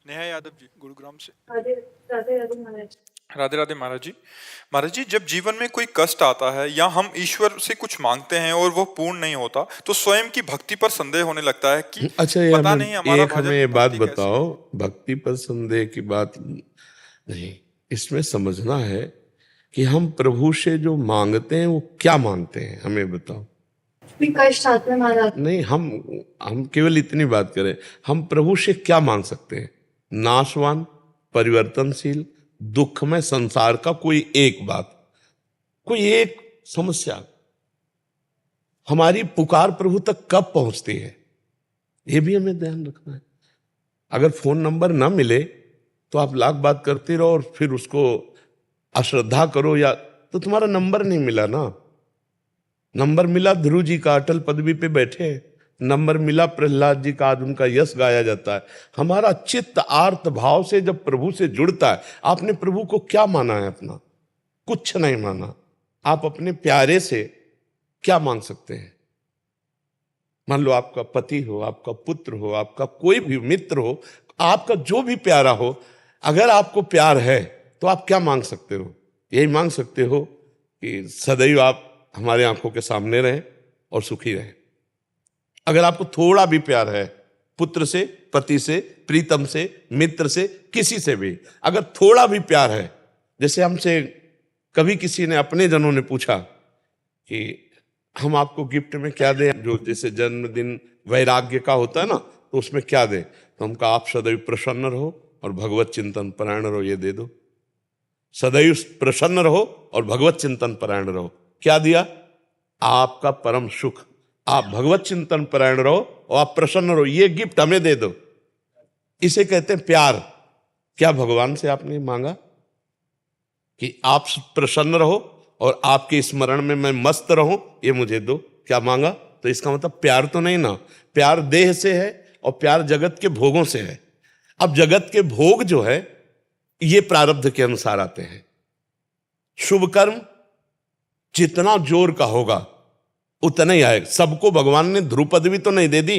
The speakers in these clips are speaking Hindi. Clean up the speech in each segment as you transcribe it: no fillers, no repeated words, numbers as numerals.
नेहा यादव जी, गुरुग्राम से। राधे राधे राधे महाराज। राधे राधे महाराज जी। महाराज जी, जब जीवन में कोई कष्ट आता है या हम ईश्वर से कुछ मांगते हैं और वो पूर्ण नहीं होता, तो स्वयं की भक्ति पर संदेह होने लगता है कि अच्छा, ये पता हमें नहीं हमारा हमें भजन ये बात भक्ति कैसी बताओ, है। भक्ति पर संदेह की बात नहीं, इसमें समझना है कि हम प्रभु से जो मांगते हैं वो क्या मांगते हैं, हमें बताओ। भी कष्ट आते हैं महाराज। नहीं, हम केवल इतनी बात करें, हम प्रभु से क्या मांग सकते हैं? नाशवान, परिवर्तनशील, दुखमय संसार का कोई एक बात, कोई एक समस्या, हमारी पुकार प्रभु तक कब पहुंचती है, ये भी हमें ध्यान रखना है। अगर फोन नंबर ना मिले तो आप लाख बात करते रहो और फिर उसको अश्रद्धा करो, या तो तुम्हारा नंबर नहीं मिला ना। नंबर मिला ध्रुव जी का, अटल पदवी पे बैठे हैं। नंबर मिला प्रहलाद जी का, आज उनका यश गाया जाता है। हमारा चित्त आर्त भाव से जब प्रभु से जुड़ता है, आपने प्रभु को क्या माना है अपना? कुछ नहीं माना। आप अपने प्यारे से क्या मांग सकते हैं? मान लो आपका पति हो, आपका पुत्र हो, आपका कोई भी मित्र हो, आपका जो भी प्यारा हो, अगर आपको प्यार है तो आप क्या मांग सकते हो? यही मांग सकते हो कि सदैव आप हमारे आंखों के सामने रहें और सुखी रहें। अगर आपको थोड़ा भी प्यार है, पुत्र से, पति से, प्रीतम से, मित्र से, किसी से भी अगर थोड़ा भी प्यार है, जैसे हमसे कभी किसी ने, अपने जनों ने पूछा कि हम आपको गिफ्ट में क्या दें, जो जैसे जन्मदिन वैराग्य का होता है ना, तो उसमें क्या दें? तो हम कहा आप सदैव प्रसन्न रहो और भगवत चिंतन परायण रहो, ये दे दो। सदैव प्रसन्न रहो और भगवत चिंतन परायण रहो। क्या दिया? आपका परम सुख। आप भगवत चिंतन परायण रहो और आप प्रसन्न रहो, ये गिफ्ट हमें दे दो। इसे कहते हैं प्यार। क्या भगवान से आपने मांगा कि आप प्रसन्न रहो और आपके स्मरण में मैं मस्त रहूं, ये मुझे दो? क्या मांगा? तो इसका मतलब प्यार तो नहीं ना। प्यार देह से है और प्यार जगत के भोगों से है। अब जगत के भोग जो है ये प्रारब्ध के अनुसार आते हैं। शुभ कर्म जितना जोर का होगा उतना ही आएगा। सबको भगवान ने ध्रुव पदवी तो नहीं दे दी।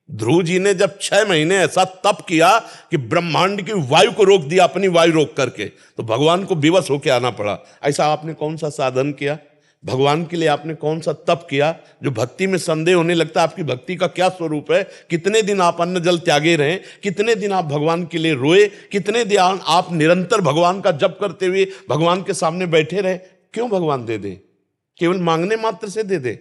ध्रुव जी ने जब 6 महीने ऐसा तप किया कि ब्रह्मांड की वायु को रोक दिया, अपनी वायु रोक करके, तो भगवान को विवश होकर आना पड़ा। ऐसा आपने कौन सा साधन किया भगवान के लिए? आपने कौन सा तप किया? जो भक्ति में संदेह होने लगता है आपकी भक्ति का क्या स्वरूप है। कितने दिन आप अन्न जल त्यागे रहे, कितने दिन आप भगवान के लिए रोए, कितने दिन आप निरंतर भगवान का जप करते हुए भगवान के सामने बैठे रहे। क्यों भगवान दे दे? केवल मांगने मात्र से दे दे?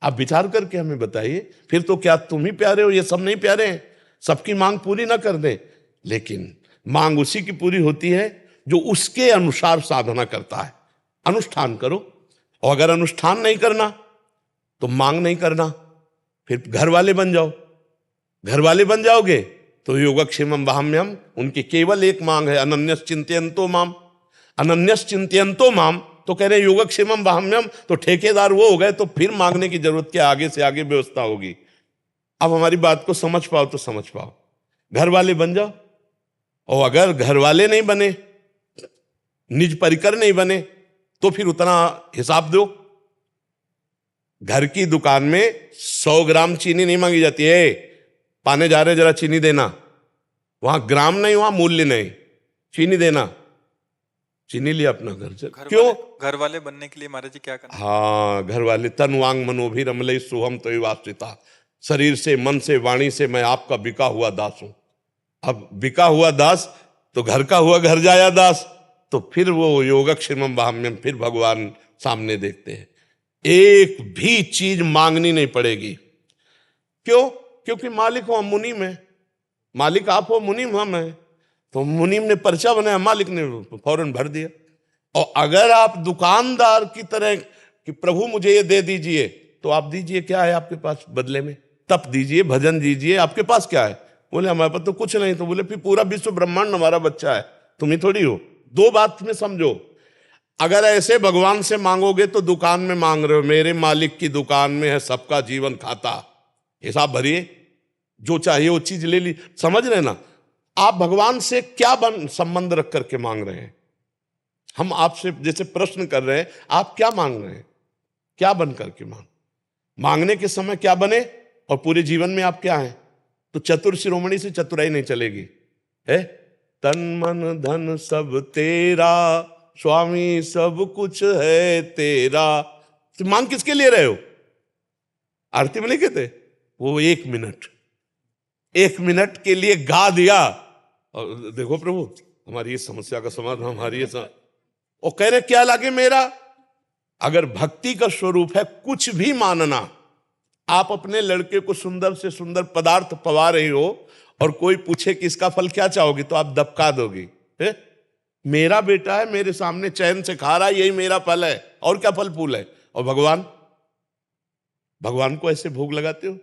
आप विचार करके हमें बताइए। फिर तो क्या तुम ही प्यारे हो, ये सब नहीं प्यारे हैं? सबकी मांग पूरी ना कर दे, लेकिन मांग उसी की पूरी होती है जो उसके अनुसार साधना करता है। अनुष्ठान करो, और अगर अनुष्ठान नहीं करना तो मांग नहीं करना, फिर घर वाले बन जाओ। घर वाले बन जाओगे तो योगक्षेमम वहाम्यम, उनकी केवल एक मांग है, अनन्यस चिंतयन्तो माम। अनन्यस चिंतयन्तो माम तो कह रहे योगक्षेमम वहाम्यम, तो ठेकेदार वो हो गए, तो फिर मांगने की जरूरत क्या? आगे से आगे व्यवस्था होगी। अब हमारी बात को समझ पाओ तो समझ पाओ। घर वाले बन जाओ, और अगर घर वाले नहीं बने, निज परिकर नहीं बने, तो फिर उतना हिसाब दो। घर की दुकान में 100 ग्राम चीनी नहीं मांगी जाती है। पाने जा रहे जरा चीनी देना, वहां ग्राम नहीं, वहां मूल्य नहीं, चीनी देना। चीनी लिया अपना घर से। क्यों? घर वाले बनने के लिए महाराज जी क्या करना? हाँ, घर वाले। तन वांग मनोभी रमलई सोहम तो वास्तिता, शरीर से, मन से, वाणी से मैं आपका बिका हुआ दास हूं। अब बिका हुआ दास तो घर का हुआ घर जाया दास, तो फिर वो योगक्षेमम वहाम्यम, फिर भगवान सामने देखते हैं। एक भी चीज मांगनी नहीं पड़ेगी। क्यों? क्योंकि मालिक हो हम, मुनीम है। मालिक आप हो, मुनीम हम है। तो मुनीम ने पर्चा बनाया, मालिक ने फौरन भर दिया। और अगर आप दुकानदार की तरह कि प्रभु मुझे ये दे दीजिए, तो आप दीजिए। क्या है आपके पास बदले में? तप दीजिए, भजन दीजिए, आपके पास क्या है? बोले हमारे पास तो कुछ नहीं। तो बोले फिर पूरा विश्व ब्रह्मांड हमारा बच्चा है, तुम ही थोड़ी हो। दो बात में समझो, अगर ऐसे भगवान से मांगोगे तो दुकान में मांग रहे हो। मेरे मालिक की दुकान में है सबका जीवन खाता, हिसाब भरिए, जो चाहिए वो चीज ले ली। समझ रहे ना? आप भगवान से क्या संबंध रख करके मांग रहे हैं? हम आपसे जैसे प्रश्न कर रहे हैं, आप क्या मांग रहे हैं? क्या बन करके मांगने के समय क्या बने, और पूरे जीवन में आप क्या हैं? तो चतुर शिरोमणि से चतुराई नहीं चलेगी। है, तन मन धन सब तेरा, स्वामी सब कुछ है तेरा। तो मांग किसके लिए रहे हो? आरती में नहीं कहते वो 1 मिनट के लिए गा दिया और देखो प्रभु हमारी इस समस्या का समाधान, हमारी और कह रहे क्या लागे मेरा। अगर भक्ति का स्वरूप है कुछ भी मानना, आप अपने लड़के को सुंदर से सुंदर पदार्थ पवा रही हो और कोई पूछे कि इसका फल क्या चाहोगी तो आप दबका दोगी, है? मेरा बेटा है, मेरे सामने चैन से खा रहा है, यही मेरा फल है, और क्या फल फूल है। और भगवान को ऐसे भोग लगाते हो,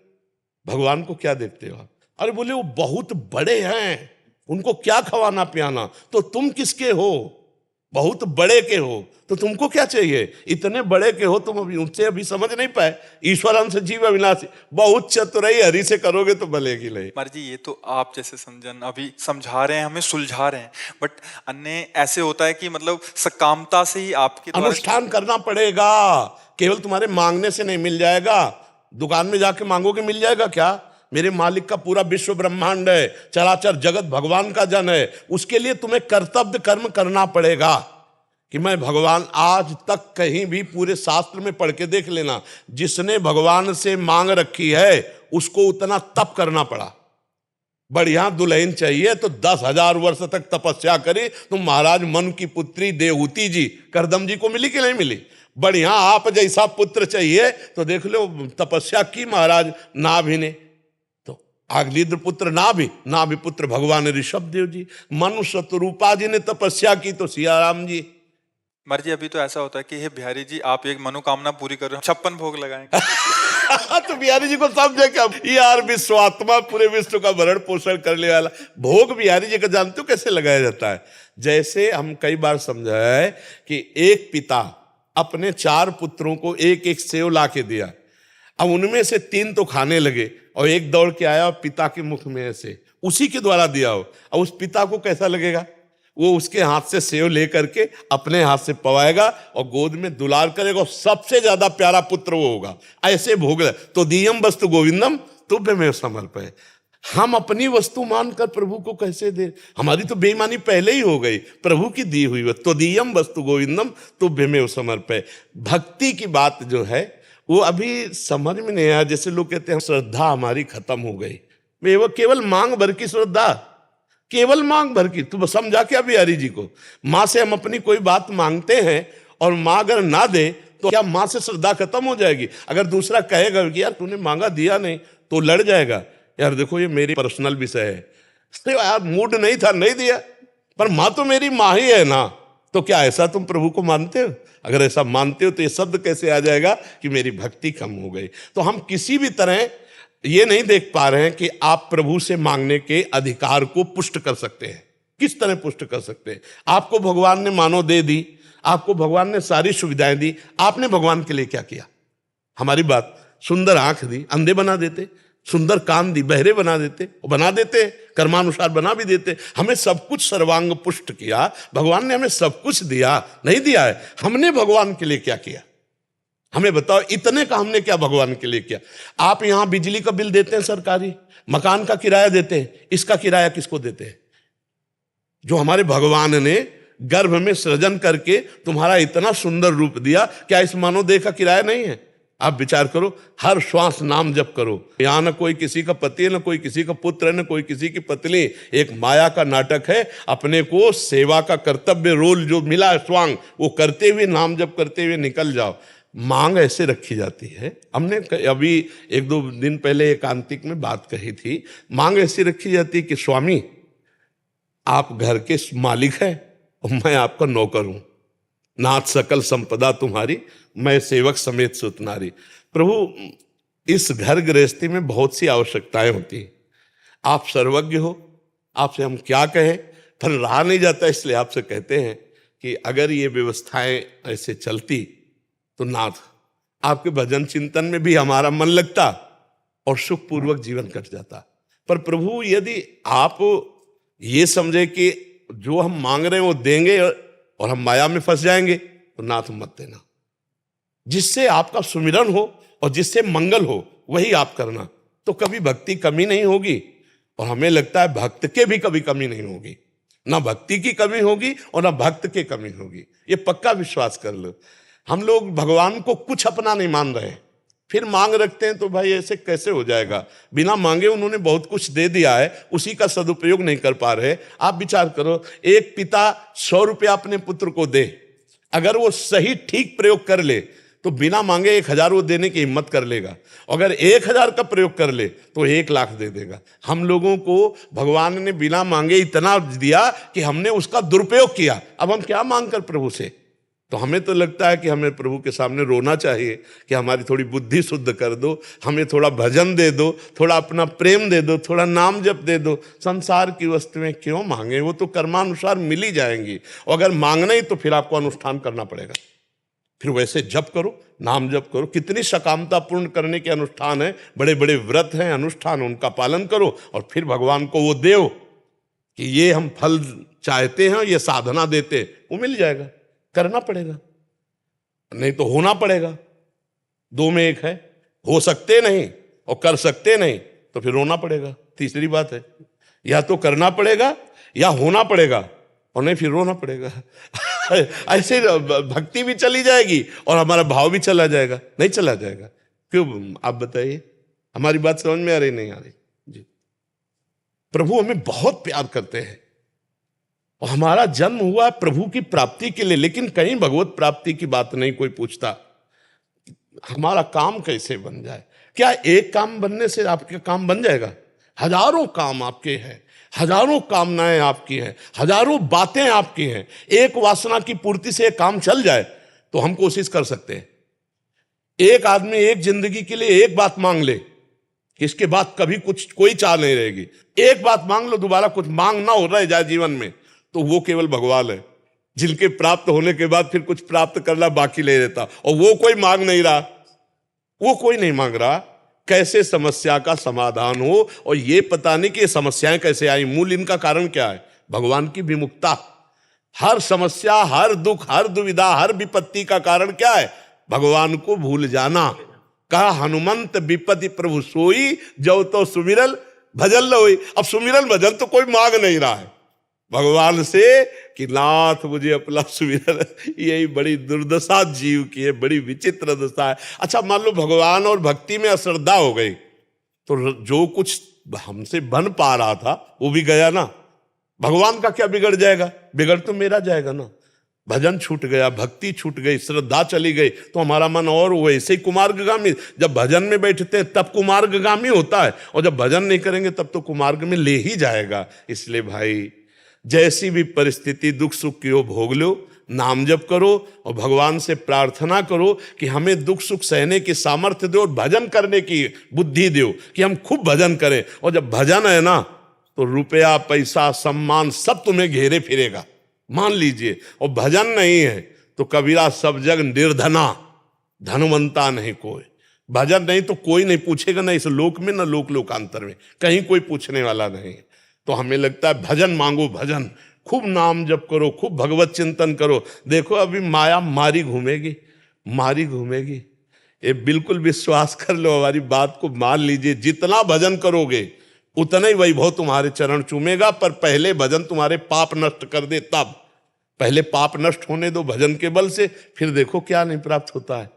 भगवान को क्या देखते हो आप? अरे बोले वो बहुत बड़े हैं, उनको क्या खवाना पियाना, तो तुम किसके हो? बहुत बड़े के हो तो तुमको क्या चाहिए? इतने बड़े के हो तुम, उनसे अभी समझ नहीं पाए। ईश्वरन से जीव अविनाशी, बहुत चतुराई हरि से करोगे तो भलेगी लय। महाराज जी ये तो आप जैसे समझन अभी समझा रहे हैं, हमें सुलझा रहे हैं, बट अन्य ऐसे होता है कि मतलब सकामता से ही आपके अनुष्ठान करना पड़ेगा। केवल तुम्हारे मांगने से नहीं मिल जाएगा। दुकान में जाके मांगोगे मिल जाएगा क्या? मेरे मालिक का पूरा विश्व ब्रह्मांड है, चराचर जगत भगवान का जन है, उसके लिए तुम्हें कर्तव्य कर्म करना पड़ेगा। कि मैं भगवान, आज तक कहीं भी पूरे शास्त्र में पढ़ के देख लेना, जिसने भगवान से मांग रखी है उसको उतना तप करना पड़ा। बढ़िया दुल्हन चाहिए तो 10,000 वर्ष तक तपस्या करी। तुम महाराज मन की पुत्री देवहूति जी करदम जी को मिली कि नहीं मिली? बढ़िया आप जैसा पुत्र चाहिए तो देख लो तपस्या की महाराज नाभि ने, तो आगलीद्र पुत्र नाभि पुत्र भगवान ऋषभ देव जी, मनुष्य रूपा जी ने तपस्या की तो सियाराम जी। महाराज जी अभी तो ऐसा होता है कि हे बिहारी जी आप एक मनोकामना पूरी कर रहे हो, 56 भोग लगाएंगे। तो बिहारी जी को समझे क्या यार, विश्वात्मा पूरे विश्व का भरण पोषण करने वाला भोग बिहारी जी का जानते हो कैसे लगाया जाता है? जैसे हम कई बार समझा है कि एक पिता अपने 4 पुत्रों को एक एक सेव ला के दिया। अब उनमें से 3 तो खाने लगे और एक दौड़ के आया और पिता के मुख में ऐसे उसी के द्वारा दिया हो। अब उस पिता को कैसा लगेगा? वो उसके हाथ से सेव लेकर के अपने हाथ से पवाएगा और गोद में दुलार करेगा, और सबसे ज्यादा प्यारा पुत्र वो होगा। ऐसे भोग तो दीयम वस्तु गोविंदम तुभ्यमेव समर्पय। हम अपनी वस्तु मानकर प्रभु को कैसे दे? हमारी तो बेईमानी पहले ही हो गई। प्रभु की दी हुई तो दीयम वस्तु गोविंदम तुभ्यमेव समर्पय। भक्ति की बात जो है वो अभी समझ में नहीं आया। जैसे लोग कहते हैं श्रद्धा हमारी खत्म हो गई, वो केवल मांग भर की श्रद्धा, केवल मांग भर की। तू समझा क्या बिहारी जी को? माँ से हम अपनी कोई बात मांगते हैं और माँ अगर ना दे तो क्या माँ से श्रद्धा खत्म हो जाएगी? अगर दूसरा कहेगा कि यार तूने मांगा दिया नहीं, तो लड़ जाएगा, यार देखो ये मेरी पर्सनल विषय है, तो यार मूड नहीं था नहीं दिया, पर माँ तो मेरी माँ ही है ना। तो क्या ऐसा तुम प्रभु को मानते हो? अगर ऐसा मानते हो तो ये शब्द कैसे आ जाएगा कि मेरी भक्ति कम हो गई? तो हम किसी भी तरह ये नहीं देख पा रहे हैं कि आप प्रभु से मांगने के अधिकार को पुष्ट कर सकते हैं। किस तरह पुष्ट कर सकते हैं? आपको भगवान ने मानो दे दी, आपको भगवान ने सारी सुविधाएं दी, आपने भगवान के लिए क्या किया? हमारी बात, सुंदर आंख दी, अंधे बना देते, सुंदर कान दी, बहरे बना देते, बना देते, कर्मानुसार बना भी देते। हमें सब कुछ सर्वांग पुष्ट किया, भगवान ने हमें सब कुछ दिया, नहीं दिया है? हमने भगवान के लिए क्या किया? हमें बताओ, इतने का हमने क्या भगवान के लिए किया? आप यहां बिजली का बिल देते हैं सरकारी, मकान का किराया देते हैं, इसका किराया किसको देते हैं? जो हमारे भगवान ने गर्भ में सृजन करके तुम्हारा इतना सुंदर रूप दिया, क्या इस मानव देह का किराया नहीं है? आप विचार करो, हर श्वास नाम जप करो। यहां न कोई किसी का पति है, न कोई किसी का पुत्र है, न कोई किसी की पत्नी। एक माया का नाटक है। अपने को सेवा का कर्तव्य रोल जो मिला है स्वांग, वो करते हुए नाम जप करते हुए निकल जाओ। मांग ऐसे रखी जाती है। हमने अभी 1-2 दिन पहले एकांतिक में बात कही थी। मांग ऐसी रखी जाती है कि स्वामी आप घर के मालिक हैं और मैं आपका नौकर हूं, नाथ सकल संपदा तुम्हारी, मैं सेवक समेत सुत नारी। प्रभु इस घर गृहस्थी में बहुत सी आवश्यकताएं होती हैं, आप सर्वज्ञ हो, आपसे हम क्या कहें, पर रहा नहीं जाता, इसलिए आपसे कहते हैं कि अगर ये व्यवस्थाएं ऐसे चलती तो नाथ आपके भजन चिंतन में भी हमारा मन लगता और सुखपूर्वक जीवन कट जाता। पर प्रभु यदि आप ये समझे कि जो हम मांग रहे हैं वो देंगे और हम माया में फंस जाएंगे, तो नाथ मत देना। जिससे आपका सुमिरन हो और जिससे मंगल हो वही आप करना, तो कभी भक्ति कमी नहीं होगी और हमें लगता है भक्त के भी कभी कमी नहीं होगी, ना भक्ति की कमी होगी और ना भक्त की कमी होगी, ये पक्का विश्वास कर लो। हम लोग भगवान को कुछ अपना नहीं मान रहे, फिर मांग रखते हैं, तो भाई ऐसे कैसे हो जाएगा। बिना मांगे उन्होंने बहुत कुछ दे दिया है, उसी का सदुपयोग नहीं कर पा रहे। आप विचार करो, एक पिता 100 रुपया अपने पुत्र को दे, अगर वो सही ठीक प्रयोग कर ले तो बिना मांगे 1000 वो देने की हिम्मत कर लेगा। अगर 1000 का प्रयोग कर ले तो 1,00,000 दे देगा। हम लोगों को भगवान ने बिना मांगे इतना दिया कि हमने उसका दुरुपयोग किया। अब हम क्या मांग कर प्रभु से? तो हमें तो लगता है कि हमें प्रभु के सामने रोना चाहिए कि हमारी थोड़ी बुद्धि शुद्ध कर दो, हमें थोड़ा भजन दे दो, थोड़ा अपना प्रेम दे दो, थोड़ा नाम जप दे दो। संसार की वस्तुएं क्यों मांगे, वो तो कर्मानुसार मिल ही जाएंगी। और अगर मांगना ही तो फिर आपको अनुष्ठान करना पड़ेगा, फिर वैसे जप करो, नाम जप करो। कितनी सकामता पूर्ण करने के अनुष्ठान है, बड़े बड़े व्रत हैं, अनुष्ठान, उनका पालन करो और फिर भगवान को वो दो कि ये हम फल चाहते हैं, ये साधना देते, वो मिल जाएगा। करना पड़ेगा, नहीं तो होना पड़ेगा। 2 में 1 है, हो सकते नहीं और कर सकते नहीं, तो फिर रोना पड़ेगा। तीसरी बात है, या तो करना पड़ेगा या होना पड़ेगा, और नहीं फिर रोना पड़ेगा। ऐसे भक्ति भी चली जाएगी और हमारा भाव भी चला जाएगा। नहीं चला जाएगा, क्यों? आप बताइए, हमारी बात समझ में आ रही नहीं आ रही? जी, प्रभु हमें बहुत प्यार करते हैं और हमारा जन्म हुआ है प्रभु की प्राप्ति के लिए, लेकिन कहीं भगवत प्राप्ति की बात नहीं कोई पूछता। हमारा काम कैसे बन जाए? क्या एक काम बनने से आपके काम बन जाएगा? हजारों काम आपके हैं, हजारों कामनाएं आपकी हैं, हजारों बातें आपकी हैं। एक वासना की पूर्ति से एक काम चल जाए तो हम कोशिश कर सकते हैं। एक आदमी एक जिंदगी के लिए एक बात मांग ले, इसके बाद कभी कुछ कोई चाह नहीं रहेगी। एक बात मांग लो, दोबारा कुछ मांग ना हो रहा है जाए जीवन में, तो वो केवल भगवान है, जिनके प्राप्त होने के बाद फिर कुछ प्राप्त करना बाकी ले रहता, और वो कोई मांग नहीं रहा, वो कोई नहीं मांग रहा। कैसे समस्या का समाधान हो, और ये पता नहीं कि ये समस्याएं कैसे आई, मूल इनका कारण क्या है? भगवान की विमुखता। हर समस्या, हर दुख, हर दुविधा, हर विपत्ति का कारण क्या है? भगवान को भूल जाना। कहा हनुमंत विपत्ति प्रभु सोई, जो तो सुमिरल भजन लोई। अब सुमिरल भजन तो कोई मांग नहीं रहा है भगवान से कि नाथ मुझे अपना सुमिरन। यही बड़ी दुर्दशा जीव की है, बड़ी विचित्र दशा है। अच्छा, मान लो भगवान और भक्ति में अश्रद्धा हो गई, तो जो कुछ हमसे बन पा रहा था वो भी गया ना। भगवान का क्या बिगड़ जाएगा? बिगड़ तो मेरा जाएगा ना। भजन छूट गया, भक्ति छूट गई, श्रद्धा चली गई, तो हमारा मन और वैसे ही कुमार्गगामी। जब भजन में बैठते हैं तब कुमार्गगामी होता है, और जब भजन नहीं करेंगे तब तो कुमार्ग में ले ही जाएगा। इसलिए भाई, जैसी भी परिस्थिति दुख सुख की हो भोग लो, नाम जप करो और भगवान से प्रार्थना करो कि हमें दुख सुख सहने की सामर्थ्य दो और भजन करने की बुद्धि दो कि हम खूब भजन करें। और जब भजन है ना, तो रुपया पैसा सम्मान सब तुम्हें घेरे फिरेगा, मान लीजिए। और भजन नहीं है तो कबीरा सब जग निर्धना, धनवंता नहीं कोई। भजन नहीं तो कोई नहीं पूछेगा, ना इस लोक में ना लोक लोकांतर में, कहीं कोई पूछने वाला नहीं। तो हमें लगता है भजन मांगो, भजन खूब नाम जप करो, खूब भगवत चिंतन करो। देखो अभी माया मारी घूमेगी, मारी घूमेगी। ये बिल्कुल विश्वास कर लो, हमारी बात को मान लीजिए। जितना भजन करोगे उतना ही वैभव तुम्हारे चरण चूमेगा, पर पहले भजन तुम्हारे पाप नष्ट कर दे तब। पहले पाप नष्ट होने दो भजन के बल से, फिर देखो क्या नहीं प्राप्त होता है।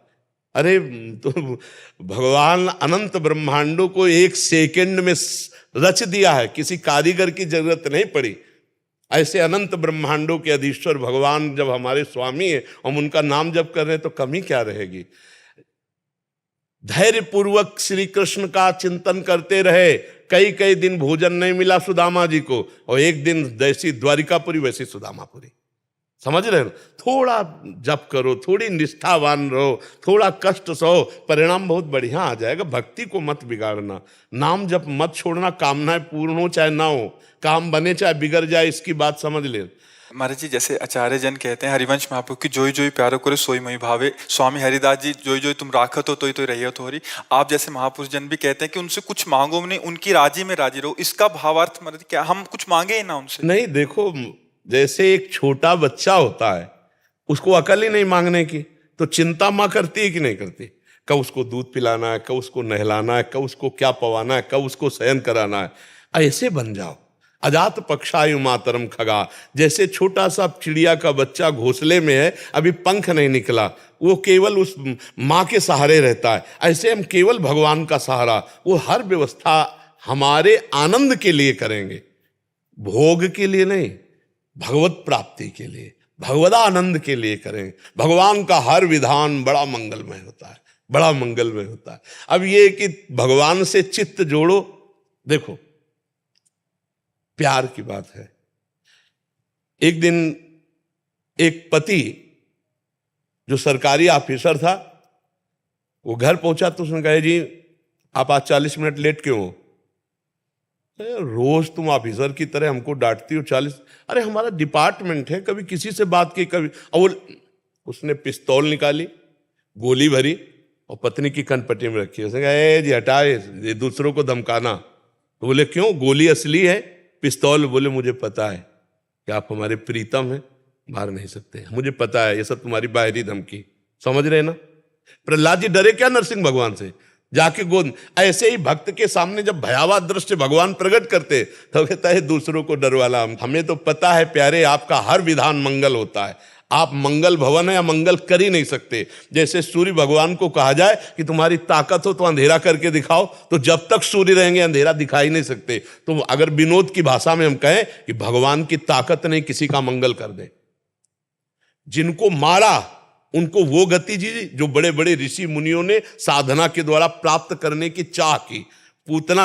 अरे तो भगवान अनंत ब्रह्मांडों को 1 सेकंड में रच दिया है, किसी कारीगर की जरूरत नहीं पड़ी। ऐसे अनंत ब्रह्मांडों के अधीश्वर भगवान जब हमारे स्वामी है, हम उनका नाम जप कर रहे हैं, तो कमी क्या रहेगी? धैर्य पूर्वक श्री कृष्ण का चिंतन करते रहे। कई कई दिन भोजन नहीं मिला सुदामा जी को, और एक दिन जैसी द्वारिकापुरी वैसी सुदामापुरी। समझ रहे हो? थोड़ा जप करो, थोड़ी निष्ठावान रहो, थोड़ा कष्ट सहो, परिणाम बहुत बढ़िया आ जाएगा। भक्ति को मत बिगाड़ना, नाम जप मत छोड़ना। कामनाएं पूर्ण हो चाहे ना हो, काम बने चाहे बिगड़ जाए, इसकी बात समझ ले। महाराज जी, जैसे आचार्य जन कहते हैं हरिवंश महाप्रभु की, जोई जोई प्यारो करे सोई मई भावे। स्वामी हरिदास जी, जोई जोई तुम राखत हो तो रही तो हरी। आप जैसे महापुरुष जन भी कहते हैं कि उनसे कुछ मांगो नहीं, उनकी राजी में राजी रहो। इसका भावार्थ महाराज क्या हम कुछ मांगे ही ना उनसे? नहीं, देखो जैसे एक छोटा बच्चा होता है, उसको अकल ही नहीं मांगने की, तो चिंता माँ करती है कि नहीं करती? कब उसको दूध पिलाना है, कब उसको नहलाना है, कब उसको क्या पवाना है, कब उसको शयन कराना है। ऐसे बन जाओ। अजात पक्षायु मातरम खगा, जैसे छोटा सा चिड़िया का बच्चा घोंसले में है, अभी पंख नहीं निकला, वो केवल उस माँ के सहारे रहता है, ऐसे हम केवल भगवान का सहारा, वो हर व्यवस्था हमारे आनंद के लिए करेंगे, भोग के लिए नहीं, भगवत प्राप्ति के लिए, भगवदानंद के लिए करें। भगवान का हर विधान बड़ा मंगलमय होता है, बड़ा मंगलमय होता है। अब ये कि भगवान से चित्त जोड़ो, देखो प्यार की बात है। एक दिन एक पति जो सरकारी ऑफिसर था, वो घर पहुंचा तो उसने कहा, जी आप आज 40 मिनट लेट क्यों हो? रोज तुम ऑफिसर की तरह हमको डांटती हो 40। अरे हमारा डिपार्टमेंट है, कभी किसी से बात की, कभी। और उसने पिस्तौल निकाली, गोली भरी और पत्नी की कनपट्टी में रखी। उसने कहा, ए जी हटाए, ये दूसरों को धमकाना। तो बोले क्यों, गोली असली है, पिस्तौल? बोले मुझे पता है कि आप हमारे प्रीतम हैं, मार नहीं सकते, मुझे पता है, ये सब तुम्हारी बाहरी धमकी। समझ रहे ना? प्रहलाद जी डरे क्या नरसिंह भगवान से? जाके गोद, ऐसे ही भक्त के सामने जब भयावह दृश्य भगवान प्रकट करते तो कहता है दूसरों को डर वाला। हमें तो पता है प्यारे, आपका हर विधान मंगल होता है, आप मंगल भवन है या मंगल कर ही नहीं सकते। जैसे सूर्य भगवान को कहा जाए कि तुम्हारी ताकत हो तो अंधेरा करके दिखाओ, तो जब तक सूर्य रहेंगे अंधेरा दिखाई नहीं सकते। तो अगर विनोद की भाषा में हम कहें कि भगवान की ताकत नहीं किसी का मंगल कर दे। जिनको मारा उनको वो गति दी जो बड़े बड़े ऋषि मुनियों ने साधना के द्वारा प्राप्त करने की चाह की। पूतना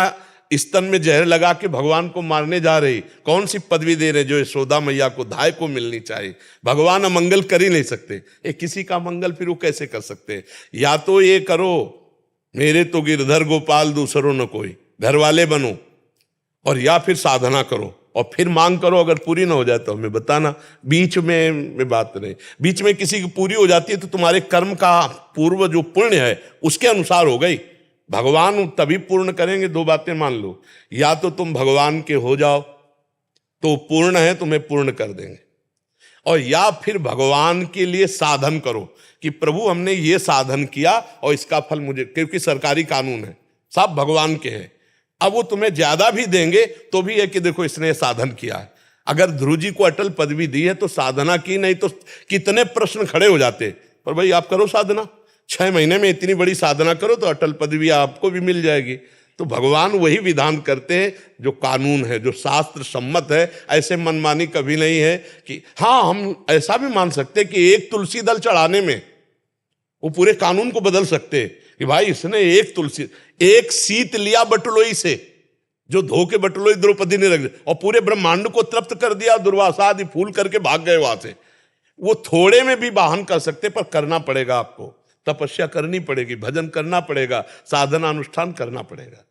स्तन में जहर लगा के भगवान को मारने जा रही, कौन सी पदवी दे रहे जो यशोदा मैया को धाय को मिलनी चाहिए। भगवान अमंगल कर ही नहीं सकते, ये किसी का मंगल फिर वो कैसे कर सकते? या तो ये करो, मेरे तो गिरधर गोपाल दूसरों न कोई, घर वाले बनो, और या फिर साधना करो और फिर मांग करो। अगर पूरी ना हो जाए तो हमें बताना, बीच में बात नहीं। बीच में किसी की पूरी हो जाती है तो तुम्हारे कर्म का पूर्व जो पुण्य है उसके अनुसार हो गई। भगवान तभी पूर्ण करेंगे, दो बातें मान लो, या तो तुम भगवान के हो जाओ तो पूर्ण है, तुम्हें पूर्ण कर देंगे, और या फिर भगवान के लिए साधन करो कि प्रभु हमने ये साधन किया और इसका फल मुझे, क्योंकि सरकारी कानून है, सब भगवान के हैं। अब वो तुम्हें ज्यादा भी देंगे तो भी है कि देखो इसने साधन किया है। अगर ध्रुव जी को अटल पदवी दी है तो साधना की, नहीं तो कितने प्रश्न खड़े हो जाते। पर भाई आप करो साधना, 6 महीने में इतनी बड़ी साधना करो तो अटल पदवी आपको भी मिल जाएगी। तो भगवान वही विधान करते हैं जो कानून है, जो शास्त्र सम्मत है। ऐसे मनमानी कभी नहीं है कि हाँ, हम ऐसा भी मान सकते कि एक तुलसी दल चढ़ाने में वो पूरे कानून को बदल सकते कि भाई इसने एक सीत लिया बटुलोई से, जो धो के बटुलोई द्रौपदी ने रख दिया और पूरे ब्रह्मांड को तृप्त कर दिया, दुर्वासा आदि फूल करके भाग गए वहां से। वो थोड़े में भी वाहन कर सकते, पर करना पड़ेगा आपको, तपस्या करनी पड़ेगी, भजन करना पड़ेगा, साधना अनुष्ठान करना पड़ेगा।